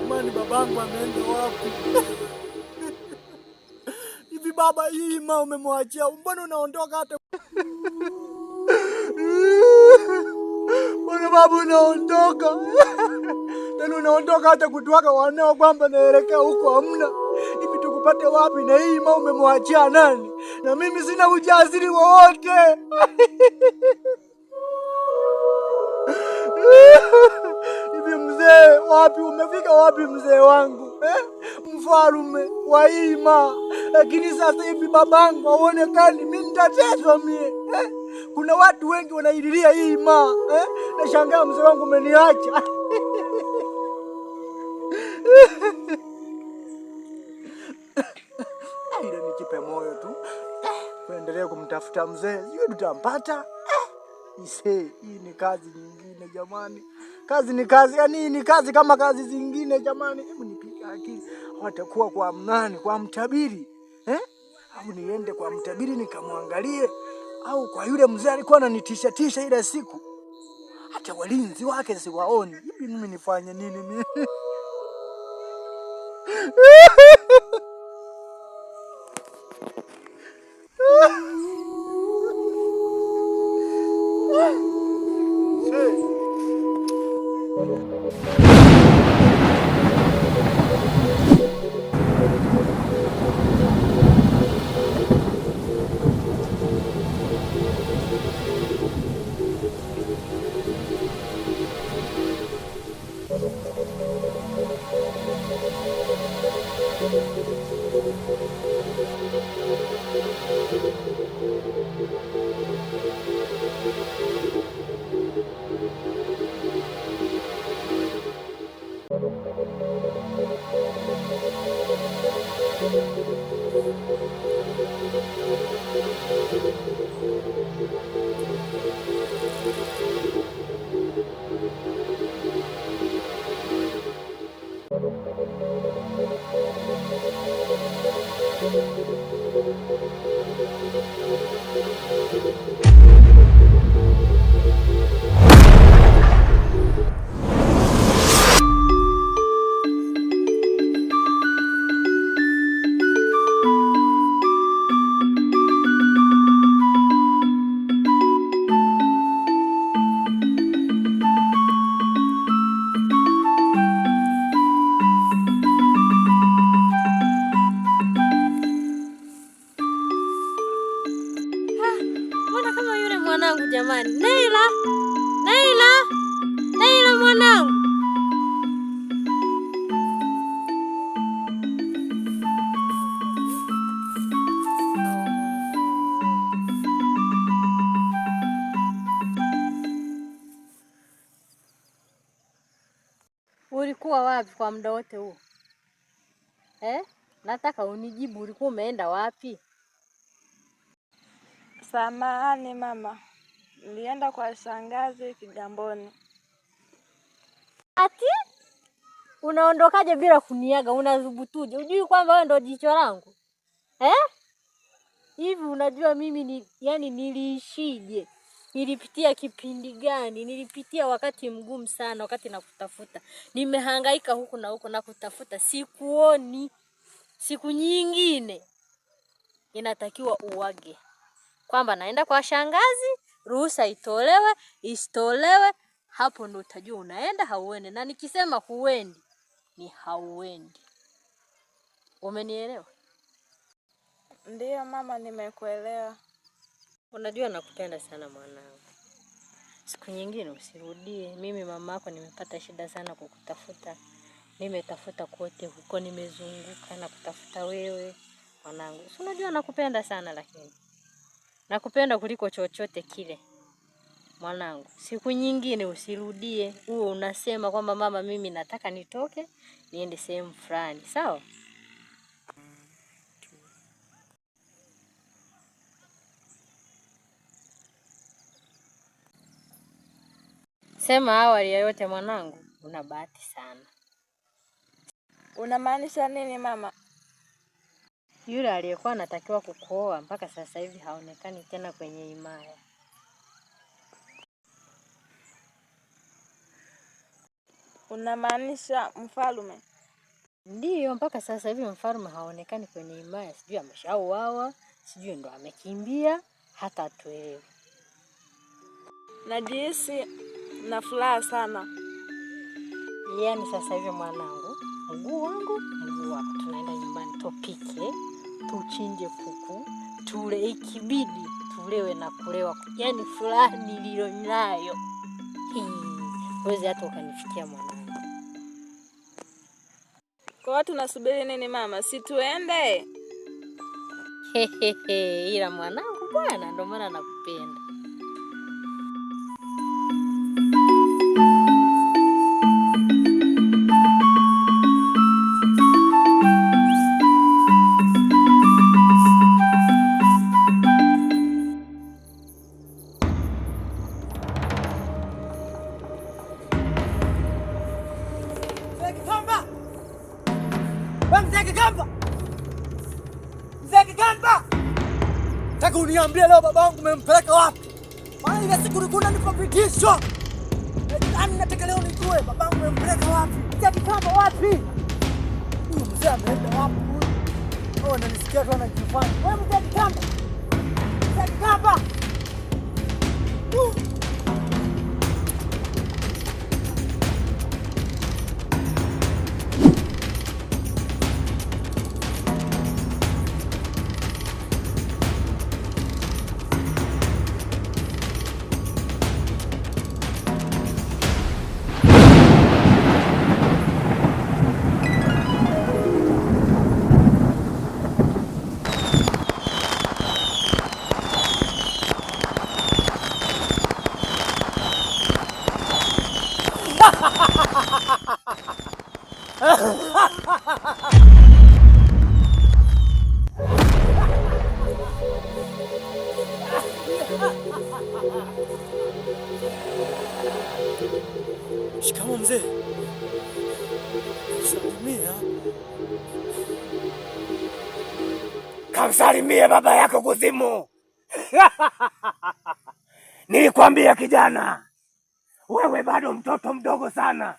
Jamani, babangu ameenda wapi? Hivi baba, hii ma umemwachia? Mbona unaondoka hata mbona baba unaondoka? Tena unaondoka hata kutuaka wanao kwamba naelekea huko hamna. Hivi tukupate wapi na hii ma umemwachia nani? Na mimi sina ujasiri wowote. Hivi mzee, wapi umefika wapi mzee wangu? Mfalume wa Ima. Lakini sasa hivi babangu haonekani, mimi nitateswa mie. Kuna watu wengi wanaililia Ima. Nashangaa mzee wangu umeniacha. Ila nijipe moyo tu. Kuendelea kumtafuta mzee. Sio tutampata. Hii ni kazi nyingine jamani. Kazi ni kazi, yani hii ni kazi kama kazi zingine jamani. Hebu nipige akili. Watakuwa kwa mnani, kwa mtabiri. Au niende kwa mtabiri nikamwangalie, au kwa yule mzee alikuwa ananitisha ile siku. Hata walinzi wake siwaoni. Hivi mimi nifanye nini mimi? Mwanangu jamani, Naila mwanangu. Ulikuwa wapi kwa muda wote huo? Nataka unijibu, ulikuwa umeenda wapi? Samahani mama, nilienda kwa shangazi Kigamboni. Ati? Unaondokaje bila kuniaga? Unadhubutuje? Unajui kwamba wewe ndio jicho langu? Hivi unajua mimi niliishije? Nilipitia kipindi gani? Nilipitia wakati mgumu sana wakati nakutafuta. Nimehangaika huku na huko nakutafuta, sikuoni. Siku nyingine inatakiwa uwage kwamba naenda kwa shangazi, ruhusa itolewe, isitolewe, hapo ndo utajua unaenda hauendi. Na nikisema huendi, ni hauendi. Umenielewa? Ndiyo mama, nimekuelewa. Unajua nakupenda sana mwanangu. Siku nyingine usirudie. Mimi mama yako nimepata shida sana kukutafuta. Nimetafuta kote huko, nimezunguka na kutafuta wewe mwanangu. Si unajua nakupenda sana, lakini nakupenda kuliko chochote kile mwanangu. Siku nyingine usirudie. Uwe unasema kwamba mama, mimi nataka nitoke niende sehemu fulani. Sawa? Sema awali ya yote mwanangu, una bahati sana. Unamaanisha nini mama? Yule aliyekuwa anatakiwa kukuoa mpaka sasa hivi haonekani tena kwenye himaya. Unamaanisha mfalme? Ndiyo, mpaka sasa hivi mfalme haonekani kwenye himaya. Sijui ameshauawa, sijui ndo amekimbia, hata hatuelewi. Najihisi na furaha sana. Yaani sasa hivi mwanangu, mguu wangu, mguu wako, tunaenda nyumbani tupike, tuchinje kuku, tule, ikibidi tulewe na kulewa. Yaani furaha nilionayo huwezi hata ukanifikia mwanangu. Kwa watu nasubiri nini mama? Si tuende? Ila mwanangu bwana, ndio maana nakupenda. Nataka uniambie leo babangu umempeleka wapi? Maana ile siku ulikuwa unanipa vitisho. Yaani nataka leo nijue babangu umempeleka wapi? Mzee Kamba wapi? Huyu mzee ameenda wapi huyu? Oh, nanisikia tu anajifanya. Wewe Mzee Kamba. Mzee Kamba. Shikamoo mzee. Salimia. Kamsalimie baba yako kuzimu. Nilikwambia kijana, wewe bado mtoto mdogo sana.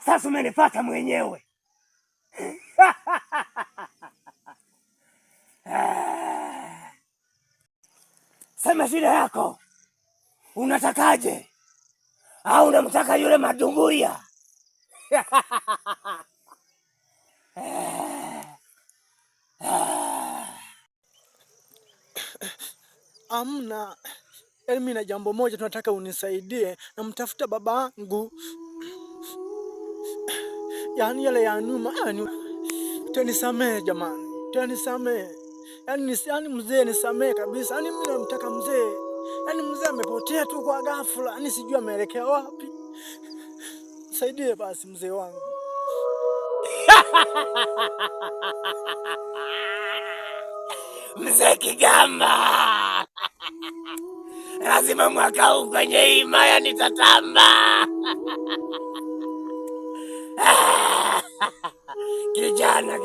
Sasa umenipata mwenyewe. Sema shida yako. Unatakaje? Au unamtaka yule madunguria? Amna. Yaani mimi na jambo moja tunataka unisaidie, na mtafuta babangu. Yaani yale ya nyuma, tenisamee jamani. Tenisamee. Yaani mzee nisamee kabisa. Yaani mimi namtaka mzee. Yaani mzee amepotea tu kwa ghafla. Yaani sijui ameelekea wapi. Nisaidie basi mzee wangu. Mzee Kigamba. Lazima mwaka huu kwenye himaya nitatamba. Kijana.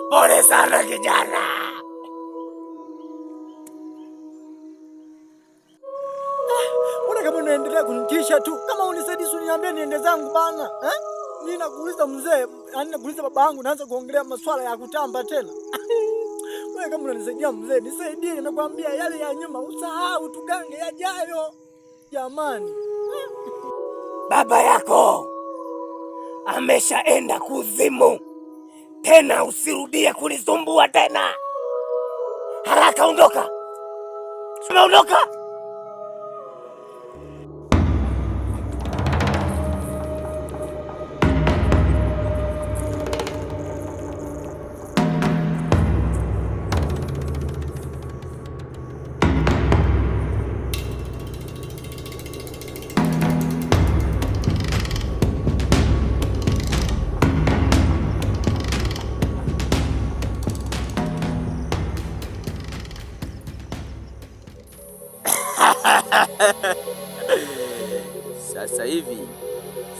Pole sana kijana. Mbona kama unaendelea kunitisha tu? Kama unisaidie uniambie niende zangu bana. Mimi nakuuliza mzee, yaani nakuuliza babangu, naanza kuongelea masuala ya kutamba tena. Wewe kama unanisaidia mzee, nisaidie, nimekwambia yale ya nyuma usahau, tugange yajayo. Jamani. Baba yako ameshaenda kuzimu. Tena usirudie kulisumbua tena. Haraka ondoka. Ondoka.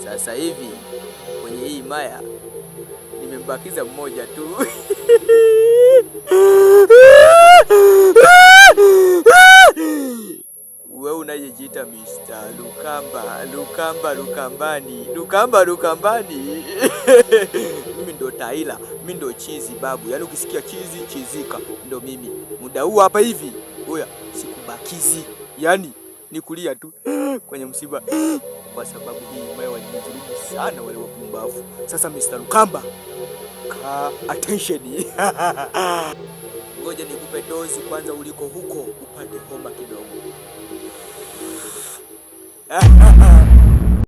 Sasa hivi kwenye hii himaya nimembakiza mmoja tu. Wewe anayejiita Mr. Lukambani. Mimi ndo Taila, mimi ndo chizi babu. Yaani ukisikia chizi, chizika ndo mimi. Muda huu hapa hivi, oya, sikubakizi. Yaani nikulia tu kwenye msiba kwa sababu hii himaya walinidhulumu sana wale wapumbavu. Sasa Mr. Lukamba, ka attention. Ngoja nikupe dozi kwanza uliko huko upate homa kidogo.